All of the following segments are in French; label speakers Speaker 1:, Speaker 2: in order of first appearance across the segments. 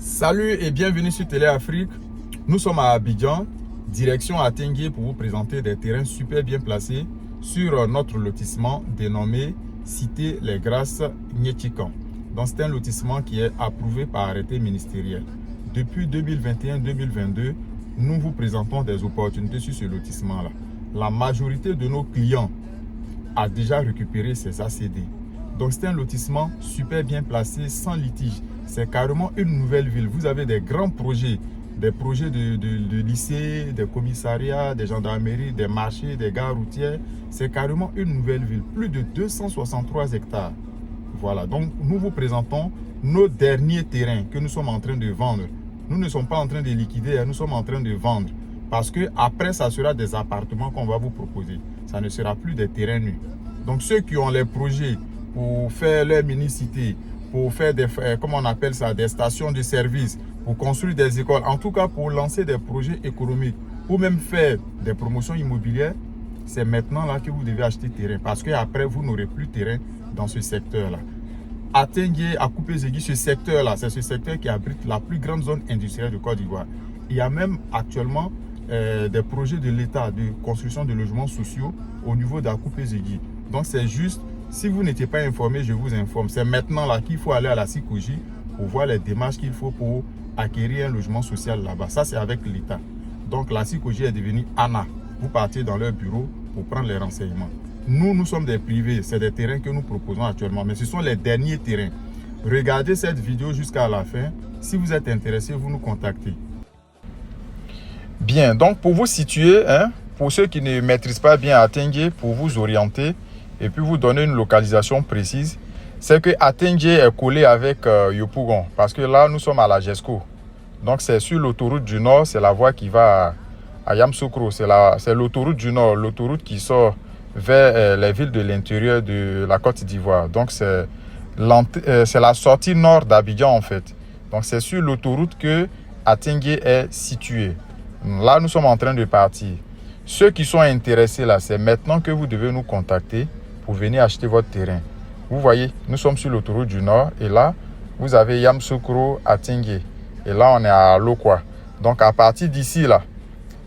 Speaker 1: Salut et bienvenue sur Télé Afrique. Nous sommes à Abidjan, direction à Tingué pour vous présenter des terrains super bien placés sur notre lotissement dénommé Cité Les Grâces Nyetikan. Donc c'est un lotissement qui est approuvé par arrêté ministériel. Depuis 2021-2022, nous vous présentons des opportunités sur ce lotissement-là. La majorité de nos clients a déjà récupéré ses ACD. Donc c'est un lotissement super bien placé, sans litige. C'est carrément une nouvelle ville. Vous avez des grands projets, des projets de lycées, des commissariats, des gendarmeries, des marchés, des gares routières. C'est carrément une nouvelle ville. Plus de 263 hectares. Voilà, donc nous vous présentons nos derniers terrains que nous sommes en train de vendre. Nous ne sommes pas en train de liquider, nous sommes en train de vendre. Parce que après, ça sera des appartements qu'on va vous proposer. Ça ne sera plus des terrains nus. Donc ceux qui ont les projets pour faire leur mini-cité, pour faire des, comment on appelle ça, des stations de service, pour construire des écoles, en tout cas pour lancer des projets économiques, ou même faire des promotions immobilières, c'est maintenant là que vous devez acheter terrain. Parce qu'après, vous n'aurez plus terrain dans ce secteur-là. À Tingué, à Coupé-Zégui, ce secteur-là, c'est ce secteur qui abrite la plus grande zone industrielle de Côte d'Ivoire. Il y a même actuellement des projets de l'État de construction de logements sociaux au niveau de Coupé-Zégui. Donc c'est juste, si vous n'étiez pas informé, je vous informe. C'est maintenant là qu'il faut aller à la SICOGI pour voir les démarches qu'il faut pour acquérir un logement social là-bas. Ça, c'est avec l'État. Donc la SICOGI est devenue ANA. Vous partez dans leur bureau pour prendre les renseignements. Nous sommes des privés. C'est des terrains que nous proposons actuellement. Mais ce sont les derniers terrains. Regardez cette vidéo jusqu'à la fin. Si vous êtes intéressé, vous nous contactez. Bien, donc pour vous situer, pour ceux qui ne maîtrisent pas bien Atingué, pour vous orienter et puis vous donner une localisation précise, c'est que Atingué est collé avec Yopougon, parce que là nous sommes à la GESCO. Donc c'est sur l'autoroute du Nord, c'est la voie qui va à Yamoussoukro, c'est l'autoroute du Nord, l'autoroute qui sort vers les villes de l'intérieur de la Côte d'Ivoire. Donc c'est la sortie nord d'Abidjan en fait. Donc c'est sur l'autoroute que Atingué est situé. Là, nous sommes en train de partir. Ceux qui sont intéressés là, c'est maintenant que vous devez nous contacter pour venir acheter votre terrain. Vous voyez, nous sommes sur l'autoroute du Nord et là, vous avez Yamoussoukro à Tingué. Et là, on est à Lokwa. Donc, à partir d'ici là,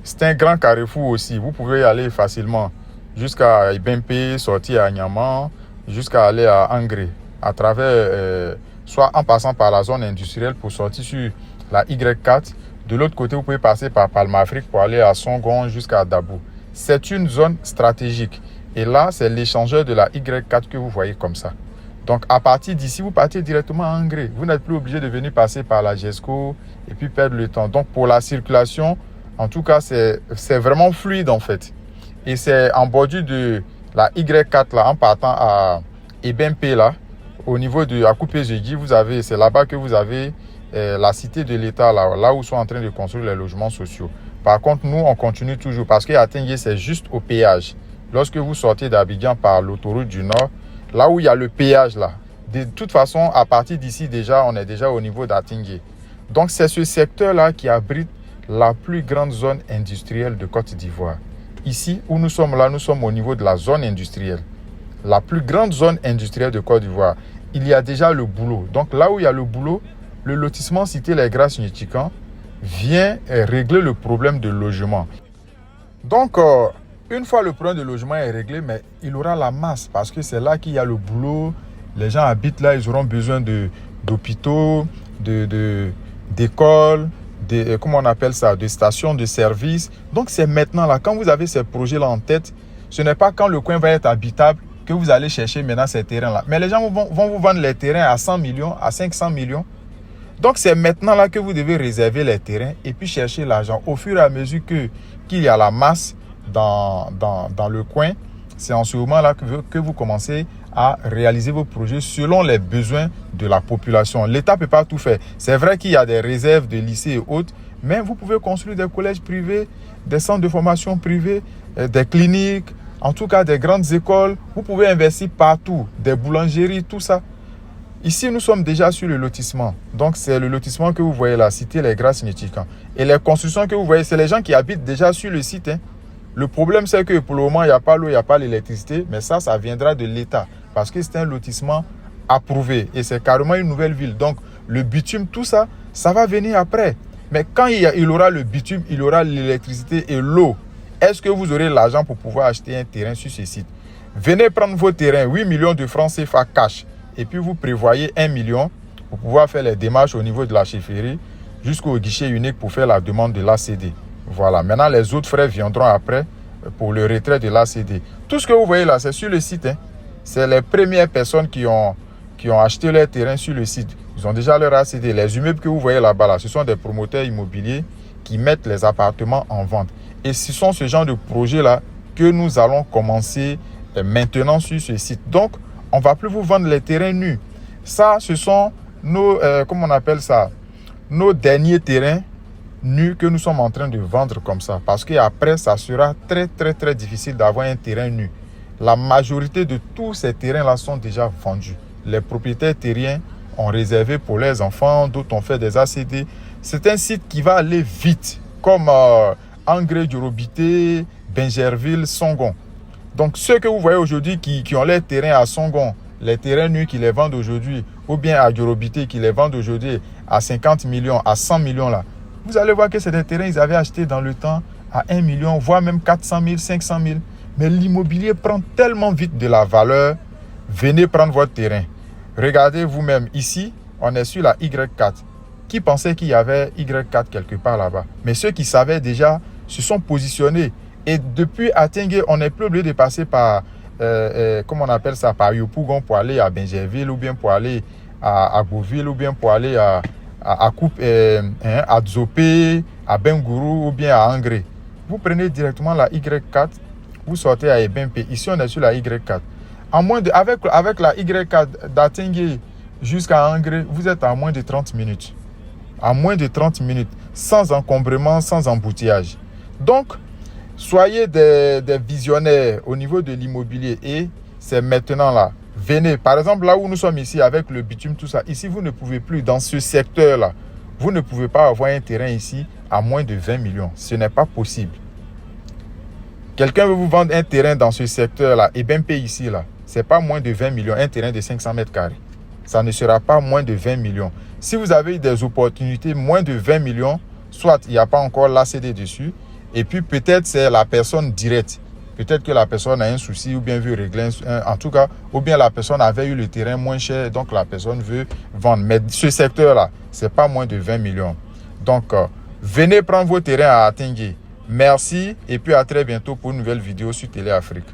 Speaker 1: c'est un grand carrefour aussi. Vous pouvez y aller facilement jusqu'à Ibempe, sortir à Niaman, jusqu'à aller à Angré, à travers, soit en passant par la zone industrielle pour sortir sur la Y4. De l'autre côté, vous pouvez passer par Palmafrique pour aller à Songon jusqu'à Dabou. C'est une zone stratégique. Et là, c'est l'échangeur de la Y4 que vous voyez comme ça. Donc, à partir d'ici, vous partez directement à Angré. Vous n'êtes plus obligé de venir passer par la GESCO et puis perdre le temps. Donc, pour la circulation, en tout cas, c'est vraiment fluide en fait. Et c'est en bordure de la Y4 là, en partant à Ebempe là, au niveau de Coupé-Zégui, c'est là-bas que vous avez la cité de l'État, là où sont en train de construire les logements sociaux. Par contre, nous, on continue toujours parce qu'à Tingué, c'est juste au péage. Lorsque vous sortez d'Abidjan par l'autoroute du Nord, là où il y a le péage, là, de toute façon, à partir d'ici, déjà, on est déjà au niveau d'Atingué. Donc, c'est ce secteur-là qui abrite la plus grande zone industrielle de Côte d'Ivoire. Ici, où nous sommes là, nous sommes au niveau de la zone industrielle. La plus grande zone industrielle de Côte d'Ivoire. Il y a déjà le boulot. Donc, là où il y a le boulot, le lotissement Cité Les Grâces Nyetikan vient régler le problème de logement. Donc, une fois le problème de logement est réglé, mais il aura la masse parce que c'est là qu'il y a le boulot. Les gens habitent là, ils auront besoin d'hôpitaux, d'écoles, comment on appelle ça, de stations de service. Donc, c'est maintenant là, quand vous avez ces projets-là en tête, ce n'est pas quand le coin va être habitable que vous allez chercher maintenant ces terrains-là. Mais les gens vont vous vendre les terrains à 100 millions, à 500 millions. Donc, c'est maintenant là que vous devez réserver les terrains et puis chercher l'argent. Au fur et à mesure qu'il y a la masse dans le coin, c'est en ce moment-là que vous commencez à réaliser vos projets selon les besoins de la population. L'État ne peut pas tout faire. C'est vrai qu'il y a des réserves de lycées et autres, mais vous pouvez construire des collèges privés, des centres de formation privés, des cliniques, en tout cas des grandes écoles. Vous pouvez investir partout, des boulangeries, tout ça. Ici, nous sommes déjà sur le lotissement. Donc, c'est le lotissement que vous voyez là, Cité Les Grâces Nyetikan. Et les constructions que vous voyez, c'est les gens qui habitent déjà sur le site. Le problème, c'est que pour le moment, il n'y a pas l'eau, il n'y a pas l'électricité. Mais ça viendra de l'État. Parce que c'est un lotissement approuvé. Et c'est carrément une nouvelle ville. Donc, le bitume, tout ça, ça va venir après. Mais quand il aura le bitume, il aura l'électricité et l'eau, est-ce que vous aurez l'argent pour pouvoir acheter un terrain sur ce site? Venez prendre vos terrains, 8 millions de francs CFA cash. Et puis vous prévoyez 1 million pour pouvoir faire les démarches au niveau de la chefferie jusqu'au guichet unique pour faire la demande de l'ACD. Voilà, maintenant les autres frais viendront après pour le retrait de l'ACD. Tout ce que vous voyez là, c'est sur le site. C'est les premières personnes qui ont acheté leur terrain sur le site. Ils ont déjà leur ACD. Les immeubles que vous voyez là-bas, là, ce sont des promoteurs immobiliers qui mettent les appartements en vente. Et ce sont ce genre de projets-là que nous allons commencer maintenant sur ce site. Donc, on ne va plus vous vendre les terrains nus. Ça, ce sont nos, comment on appelle ça, nos derniers terrains nus que nous sommes en train de vendre comme ça. Parce qu'après, ça sera très, très, très difficile d'avoir un terrain nu. La majorité de tous ces terrains-là sont déjà vendus. Les propriétaires terriens ont réservé pour leurs enfants, d'autres ont fait des ACD. C'est un site qui va aller vite, comme Angré, Djorobité, Benjerville, Songon. Donc, ceux que vous voyez aujourd'hui qui ont les terrains à Songon, les terrains nus qui les vendent aujourd'hui, ou bien à Djorobité qui les vendent aujourd'hui à 50 millions, à 100 millions là, vous allez voir que c'est des terrains qu'ils avaient achetés dans le temps à 1 million, voire même 400 000, 500 000. Mais l'immobilier prend tellement vite de la valeur. Venez prendre votre terrain. Regardez vous-même ici, on est sur la Y4. Qui pensait qu'il y avait Y4 quelque part là-bas? Mais ceux qui savaient déjà se sont positionnés. Et depuis Atingué, on n'est plus obligé de passer par, comment on appelle ça, par Yopougon pour aller à Benjerville, ou bien pour aller à Beauville, ou bien pour aller à Dzopé, à Bengourou, ou bien à Angré. Vous prenez directement la Y4, vous sortez à Ebempe. Ici, on est sur la Y4. Avec la Y4 d'Atingué jusqu'à Angré, vous êtes à moins de 30 minutes. À moins de 30 minutes, sans encombrement, sans embouteillage. Donc, soyez des visionnaires au niveau de l'immobilier et c'est maintenant là. Venez, par exemple, là où nous sommes ici avec le bitume, tout ça. Ici, vous ne pouvez plus, dans ce secteur-là, vous ne pouvez pas avoir un terrain ici à moins de 20 millions. Ce n'est pas possible. Quelqu'un veut vous vendre un terrain dans ce secteur-là, et bien payé ici, là. Ce n'est pas moins de 20 millions, un terrain de 500 mètres carrés. Ça ne sera pas moins de 20 millions. Si vous avez des opportunités moins de 20 millions, soit il n'y a pas encore l'ACD dessus, et puis peut-être c'est la personne directe. Peut-être que la personne a un souci ou bien veut régler, en tout cas, ou bien la personne avait eu le terrain moins cher, donc la personne veut vendre. Mais ce secteur-là, ce n'est pas moins de 20 millions. Donc, venez prendre vos terrains à Atingué. Merci et puis à très bientôt pour une nouvelle vidéo sur Télé Afrique.